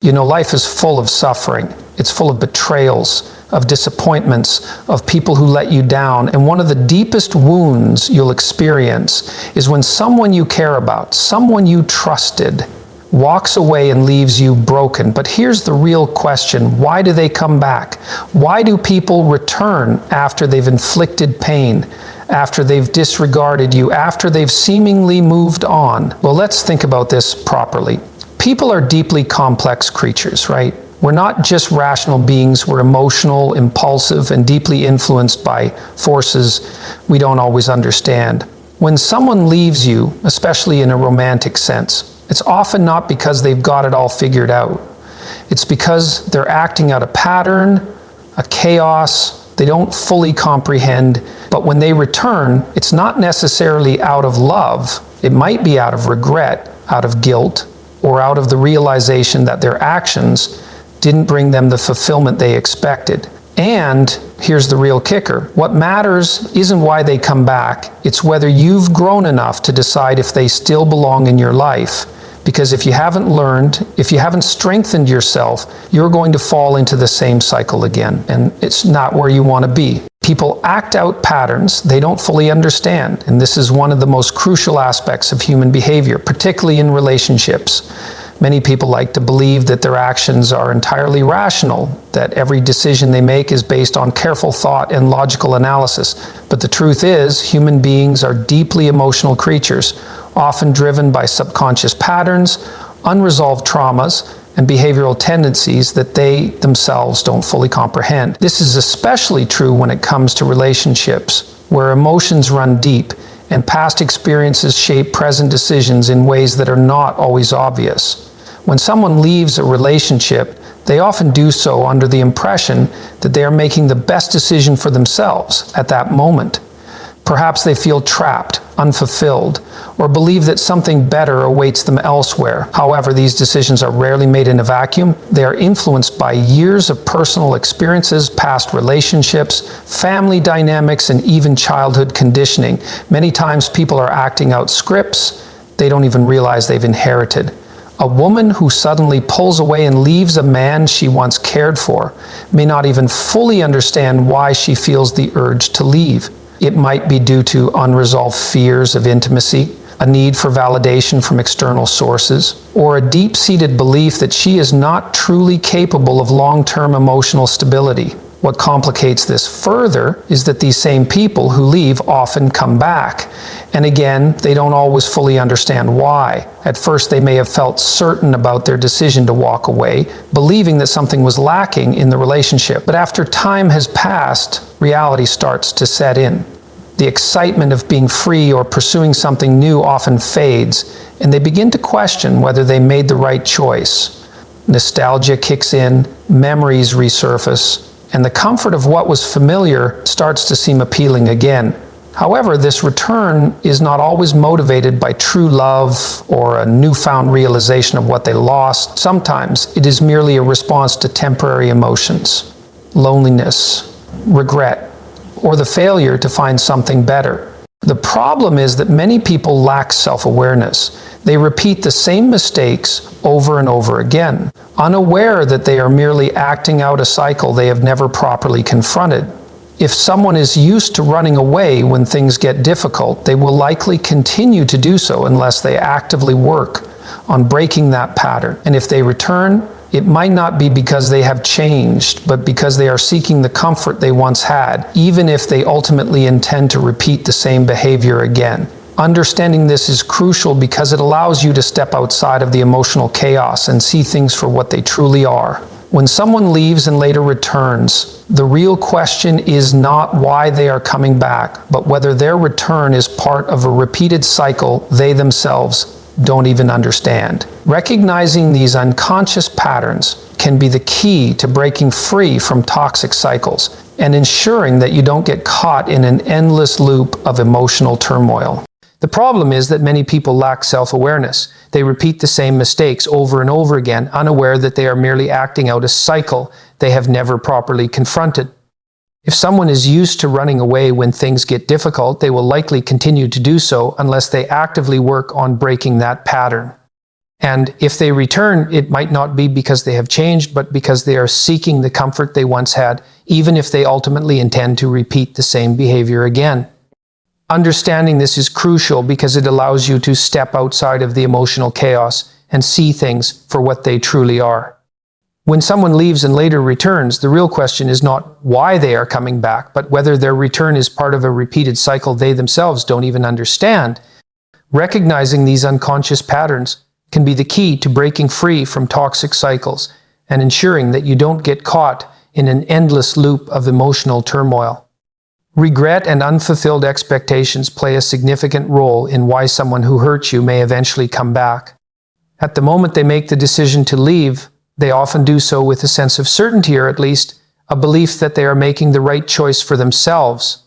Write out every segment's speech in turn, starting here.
You know, life is full of suffering. It's full of betrayals, of disappointments, of people who let you down. And one of the deepest wounds you'll experience is when someone you care about, someone you trusted, walks away and leaves you broken. But here's the real question. Why do they come back? Why do people return after they've inflicted pain, after they've disregarded you, after they've seemingly moved on? Well, let's think about this properly. People are deeply complex creatures, right? We're not just rational beings. We're emotional, impulsive, and deeply influenced by forces we don't always understand. When someone leaves you, especially in a romantic sense, it's often not because they've got it all figured out. It's because they're acting out a pattern, a chaos they don't fully comprehend. But when they return, it's not necessarily out of love. It might be out of regret, out of guilt, or out of the realization that their actions didn't bring them the fulfillment they expected. And here's the real kicker. What matters isn't why they come back. It's whether you've grown enough to decide if they still belong in your life. Because if you haven't learned, if you haven't strengthened yourself, you're going to fall into the same cycle again. And it's not where you want to be. People act out patterns they don't fully understand. And this is one of the most crucial aspects of human behavior, particularly in relationships. Many people like to believe that their actions are entirely rational, that every decision they make is based on careful thought and logical analysis. But the truth is, human beings are deeply emotional creatures, often driven by subconscious patterns, unresolved traumas, and behavioral tendencies that they themselves don't fully comprehend. This is especially true when it comes to relationships, where emotions run deep and past experiences shape present decisions in ways that are not always obvious. When someone leaves a relationship, they often do so under the impression that they are making the best decision for themselves at that moment. Perhaps they feel trapped, unfulfilled, or believe that something better awaits them elsewhere. However, these decisions are rarely made in a vacuum. They are influenced by years of personal experiences, past relationships, family dynamics, and even childhood conditioning. Many times people are acting out scripts they don't even realize they've inherited. A woman who suddenly pulls away and leaves a man she once cared for may not even fully understand why she feels the urge to leave. It might be due to unresolved fears of intimacy, a need for validation from external sources, or a deep-seated belief that she is not truly capable of long-term emotional stability. What complicates this further is that these same people who leave often come back. And again, they don't always fully understand why. At first, they may have felt certain about their decision to walk away, believing that something was lacking in the relationship. But after time has passed, reality starts to set in. The excitement of being free or pursuing something new often fades, and they begin to question whether they made the right choice. Nostalgia kicks in, memories resurface, and the comfort of what was familiar starts to seem appealing again. However, this return is not always motivated by true love or a newfound realization of what they lost. Sometimes it is merely a response to temporary emotions, loneliness, regret, or the failure to find something better. The problem is that many people lack self-awareness. They repeat the same mistakes over and over again, unaware that they are merely acting out a cycle they have never properly confronted. If someone is used to running away when things get difficult, they will likely continue to do so unless they actively work on breaking that pattern. And if they return, it might not be because they have changed, but because they are seeking the comfort they once had, even if they ultimately intend to repeat the same behavior again. Understanding this is crucial because it allows you to step outside of the emotional chaos and see things for what they truly are. When someone leaves and later returns, the real question is not why they are coming back, but whether their return is part of a repeated cycle they themselves don't even understand. Recognizing these unconscious patterns can be the key to breaking free from toxic cycles and ensuring that you don't get caught in an endless loop of emotional turmoil. The problem is that many people lack self-awareness. They repeat the same mistakes over and over again, unaware that they are merely acting out a cycle they have never properly confronted. If someone is used to running away when things get difficult, they will likely continue to do so unless they actively work on breaking that pattern. And if they return, it might not be because they have changed, but because they are seeking the comfort they once had, even if they ultimately intend to repeat the same behavior again. Understanding this is crucial because it allows you to step outside of the emotional chaos and see things for what they truly are. When someone leaves and later returns, the real question is not why they are coming back, but whether their return is part of a repeated cycle they themselves don't even understand. Recognizing these unconscious patterns can be the key to breaking free from toxic cycles and ensuring that you don't get caught in an endless loop of emotional turmoil. Regret and unfulfilled expectations play a significant role in why someone who hurt you may eventually come back. At the moment they make the decision to leave, they often do so with a sense of certainty, or at least a belief that they are making the right choice for themselves.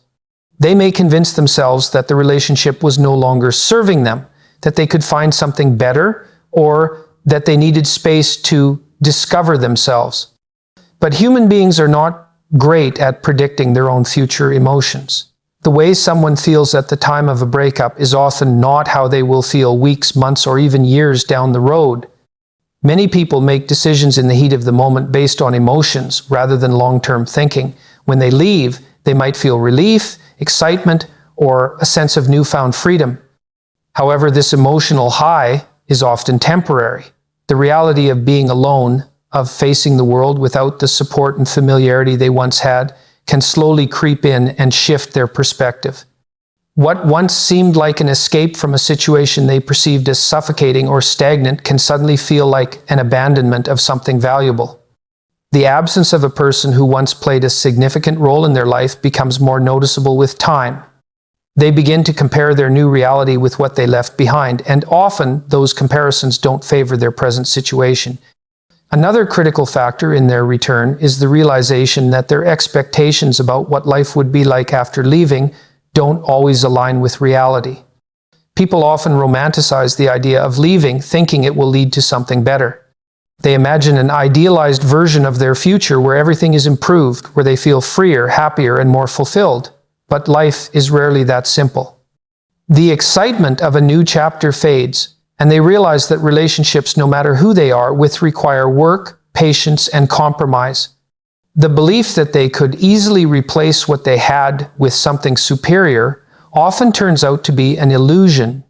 They may convince themselves that the relationship was no longer serving them, that they could find something better, or that they needed space to discover themselves. But human beings are not great at predicting their own future emotions. The way someone feels at the time of a breakup is often not how they will feel weeks, months, or even years down the road. Many people make decisions in the heat of the moment based on emotions rather than long-term thinking. When they leave, they might feel relief, excitement, or a sense of newfound freedom. However, this emotional high is often temporary. The reality of being alone, of facing the world without the support and familiarity they once had, can slowly creep in and shift their perspective. What once seemed like an escape from a situation they perceived as suffocating or stagnant can suddenly feel like an abandonment of something valuable. The absence of a person who once played a significant role in their life becomes more noticeable with time. They begin to compare their new reality with what they left behind, and often those comparisons don't favor their present situation. Another critical factor in their return is the realization that their expectations about what life would be like after leaving don't always align with reality. People often romanticize the idea of leaving, thinking it will lead to something better. They imagine an idealized version of their future where everything is improved, where they feel freer, happier, and more fulfilled. But life is rarely that simple. The excitement of a new chapter fades, and they realize that relationships, no matter who they are with, require work, patience, and compromise. The belief that they could easily replace what they had with something superior often turns out to be an illusion.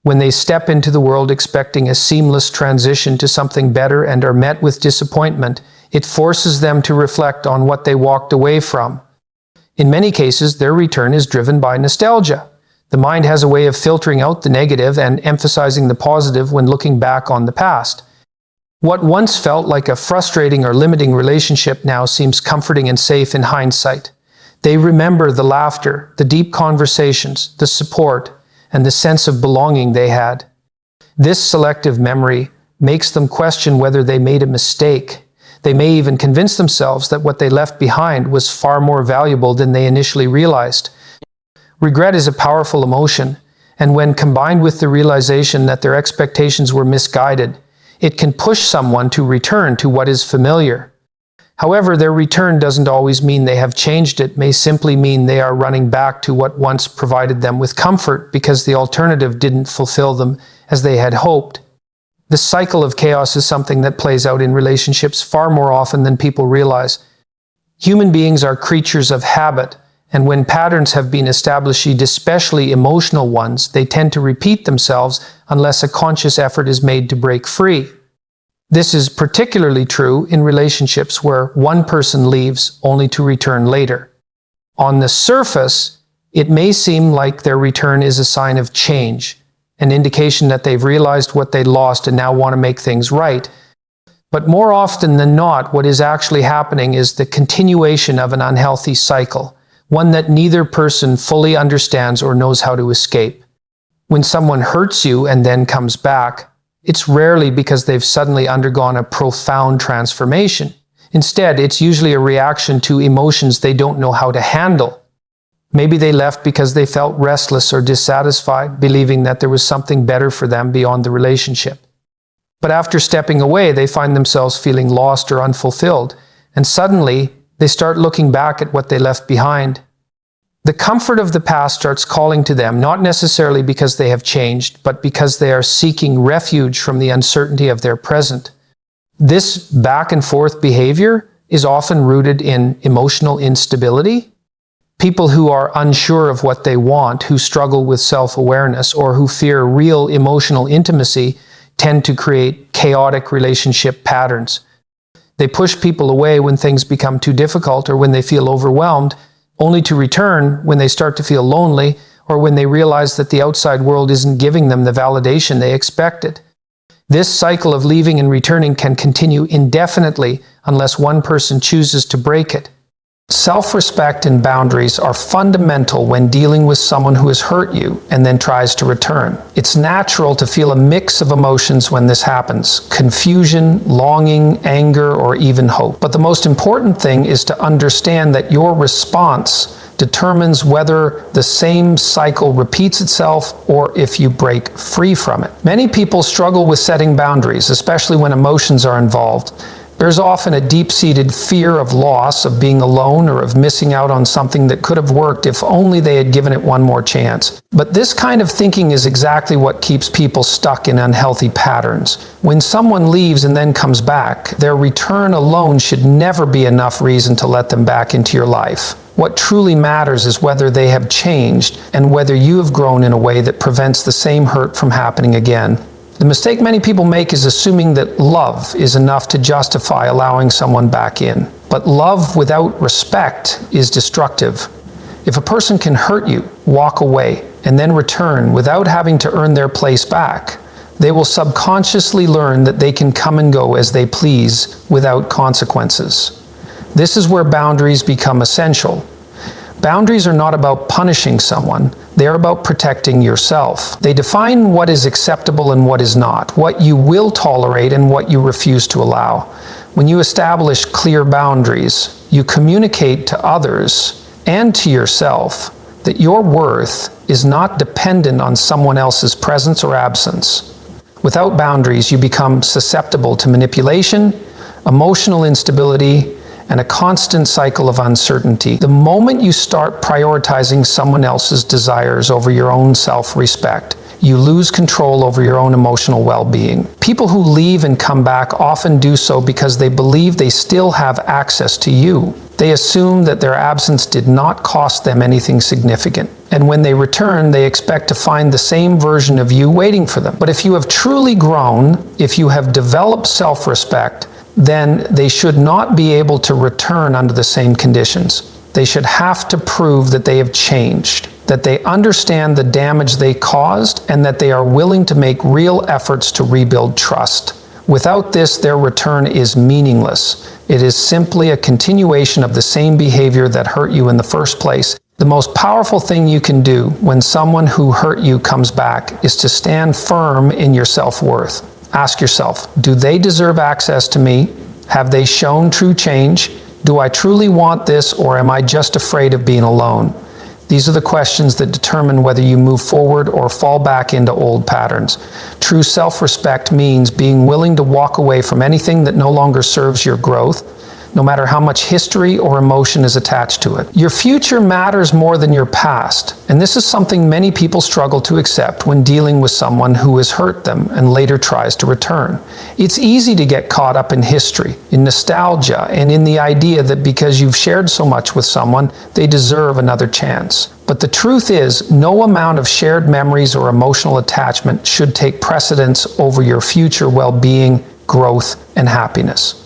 When they step into the world expecting a seamless transition to something better and are met with disappointment, it forces them to reflect on what they walked away from. In many cases, their return is driven by nostalgia. The mind has a way of filtering out the negative and emphasizing the positive when looking back on the past. What once felt like a frustrating or limiting relationship now seems comforting and safe in hindsight. They remember the laughter, the deep conversations, the support, and the sense of belonging they had. This selective memory makes them question whether they made a mistake. They may even convince themselves that what they left behind was far more valuable than they initially realized. Regret is a powerful emotion, and when combined with the realization that their expectations were misguided, it can push someone to return to what is familiar. However, their return doesn't always mean they have changed. It may simply mean they are running back to what once provided them with comfort because the alternative didn't fulfill them as they had hoped. The cycle of chaos is something that plays out in relationships far more often than people realize. Human beings are creatures of habit, and when patterns have been established, especially emotional ones, they tend to repeat themselves unless a conscious effort is made to break free. This is particularly true in relationships where one person leaves only to return later. On the surface, it may seem like their return is a sign of change, an indication that they've realized what they lost and now want to make things right. But more often than not, what is actually happening is the continuation of an unhealthy cycle, one that neither person fully understands or knows how to escape. When someone hurts you and then comes back, it's rarely because they've suddenly undergone a profound transformation. Instead, it's usually a reaction to emotions they don't know how to handle. Maybe they left because they felt restless or dissatisfied, believing that there was something better for them beyond the relationship. But after stepping away, they find themselves feeling lost or unfulfilled, and suddenly they start looking back at what they left behind. The comfort of the past starts calling to them, not necessarily because they have changed, but because they are seeking refuge from the uncertainty of their present. This back and forth behavior is often rooted in emotional instability. People who are unsure of what they want, who struggle with self-awareness, or who fear real emotional intimacy tend to create chaotic relationship patterns. They push people away when things become too difficult or when they feel overwhelmed, only to return when they start to feel lonely or when they realize that the outside world isn't giving them the validation they expected. This cycle of leaving and returning can continue indefinitely unless one person chooses to break it. Self-respect and boundaries are fundamental when dealing with someone who has hurt you and then tries to return. It's natural to feel a mix of emotions when this happens: confusion, longing, anger, or even hope. But the most important thing is to understand that your response determines whether the same cycle repeats itself or if you break free from it. Many people struggle with setting boundaries, especially when emotions are involved. There's often a deep-seated fear of loss, of being alone, or of missing out on something that could have worked if only they had given it one more chance. But this kind of thinking is exactly what keeps people stuck in unhealthy patterns. When someone leaves and then comes back, their return alone should never be enough reason to let them back into your life. What truly matters is whether they have changed and whether you have grown in a way that prevents the same hurt from happening again. The mistake many people make is assuming that love is enough to justify allowing someone back in. But love without respect is destructive. If a person can hurt you, walk away, and then return without having to earn their place back, they will subconsciously learn that they can come and go as they please without consequences. This is where boundaries become essential. Boundaries are not about punishing someone, they are about protecting yourself. They define what is acceptable and what is not, what you will tolerate and what you refuse to allow. When you establish clear boundaries, you communicate to others and to yourself that your worth is not dependent on someone else's presence or absence. Without boundaries, you become susceptible to manipulation, emotional instability, and a constant cycle of uncertainty. The moment you start prioritizing someone else's desires over your own self-respect, you lose control over your own emotional well-being. People who leave and come back often do so because they believe they still have access to you. They assume that their absence did not cost them anything significant. And when they return, they expect to find the same version of you waiting for them. But if you have truly grown, if you have developed self-respect, then they should not be able to return under the same conditions. They should have to prove that they have changed, that they understand the damage they caused, and that they are willing to make real efforts to rebuild trust. Without this, their return is meaningless. It is simply a continuation of the same behavior that hurt you in the first place. The most powerful thing you can do when someone who hurt you comes back is to stand firm in your self-worth. Ask yourself, do they deserve access to me? Have they shown true change? Do I truly want this, or am I just afraid of being alone? These are the questions that determine whether you move forward or fall back into old patterns. True self-respect means being willing to walk away from anything that no longer serves your growth, no matter how much history or emotion is attached to it. Your future matters more than your past, and this is something many people struggle to accept when dealing with someone who has hurt them and later tries to return. It's easy to get caught up in history, in nostalgia, and in the idea that because you've shared so much with someone, they deserve another chance. But the truth is, no amount of shared memories or emotional attachment should take precedence over your future well-being, growth, and happiness.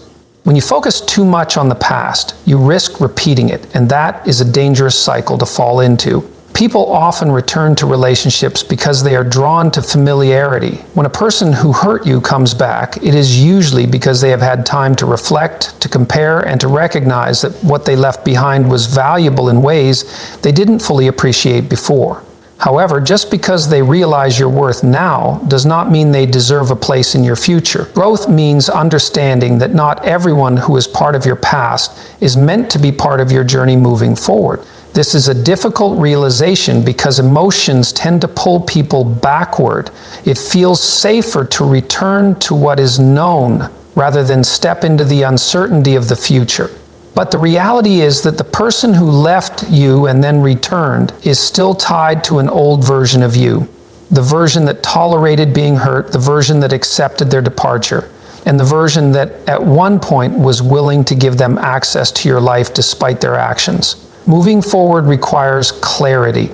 When you focus too much on the past, you risk repeating it, and that is a dangerous cycle to fall into. People often return to relationships because they are drawn to familiarity. When a person who hurt you comes back, it is usually because they have had time to reflect, to compare, and to recognize that what they left behind was valuable in ways they didn't fully appreciate before. However, just because they realize your worth now does not mean they deserve a place in your future. Growth means understanding that not everyone who is part of your past is meant to be part of your journey moving forward. This is a difficult realization because emotions tend to pull people backward. It feels safer to return to what is known rather than step into the uncertainty of the future. But the reality is that the person who left you and then returned is still tied to an old version of you. The version that tolerated being hurt, the version that accepted their departure, and the version that at one point was willing to give them access to your life despite their actions. Moving forward requires clarity.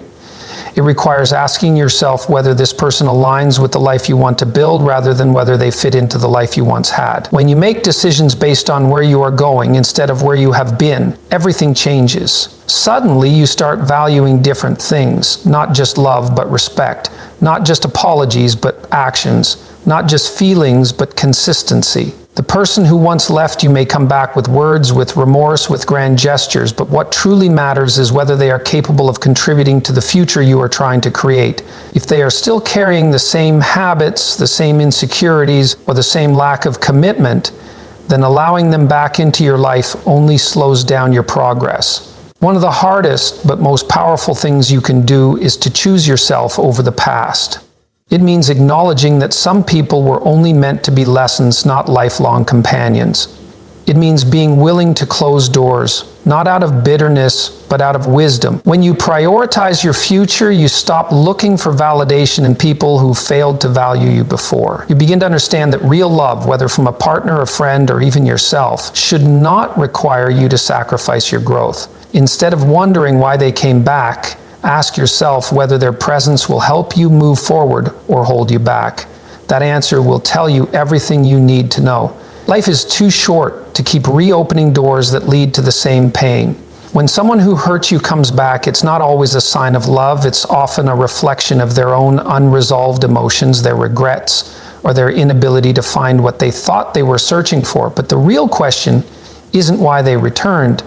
It requires asking yourself whether this person aligns with the life you want to build rather than whether they fit into the life you once had. When you make decisions based on where you are going instead of where you have been, everything changes. Suddenly you start valuing different things, not just love but respect, not just apologies but actions, not just feelings but consistency. The person who once left you may come back with words, with remorse, with grand gestures, but what truly matters is whether they are capable of contributing to the future you are trying to create. If they are still carrying the same habits, the same insecurities, or the same lack of commitment, then allowing them back into your life only slows down your progress. One of the hardest but most powerful things you can do is to choose yourself over the past. It means acknowledging that some people were only meant to be lessons, not lifelong companions. It means being willing to close doors, not out of bitterness, but out of wisdom. When you prioritize your future, you stop looking for validation in people who failed to value you before. You begin to understand that real love, whether from a partner, a friend, or even yourself, should not require you to sacrifice your growth. Instead of wondering why they came back, ask yourself whether their presence will help you move forward or hold you back. That answer will tell you everything you need to know. Life is too short to keep reopening doors that lead to the same pain. When someone who hurt you comes back, it's not always a sign of love. It's often a reflection of their own unresolved emotions, their regrets, or their inability to find what they thought they were searching for. But the real question isn't why they returned.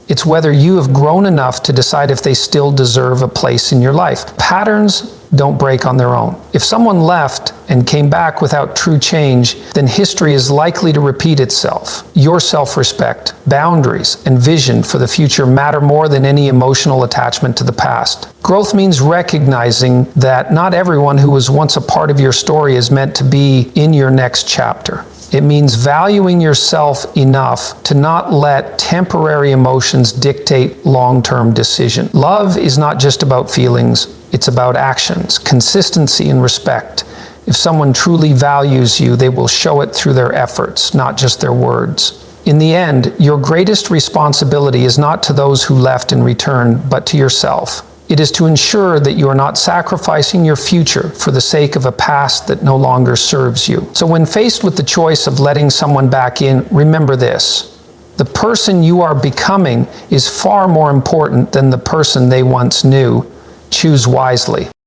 It's whether you have grown enough to decide if they still deserve a place in your life. Patterns don't break on their own. If someone left and came back without true change, then history is likely to repeat itself. Your self-respect, boundaries, and vision for the future matter more than any emotional attachment to the past. Growth means recognizing that not everyone who was once a part of your story is meant to be in your next chapter. It means valuing yourself enough to not let temporary emotions dictate long-term decision. Love is not just about feelings, it's about actions, consistency, and respect. If someone truly values you, they will show it through their efforts, not just their words. In the end, your greatest responsibility is not to those who left and returned, but to yourself. It is to ensure that you are not sacrificing your future for the sake of a past that no longer serves you. So when faced with the choice of letting someone back in, remember this: the person you are becoming is far more important than the person they once knew. Choose wisely.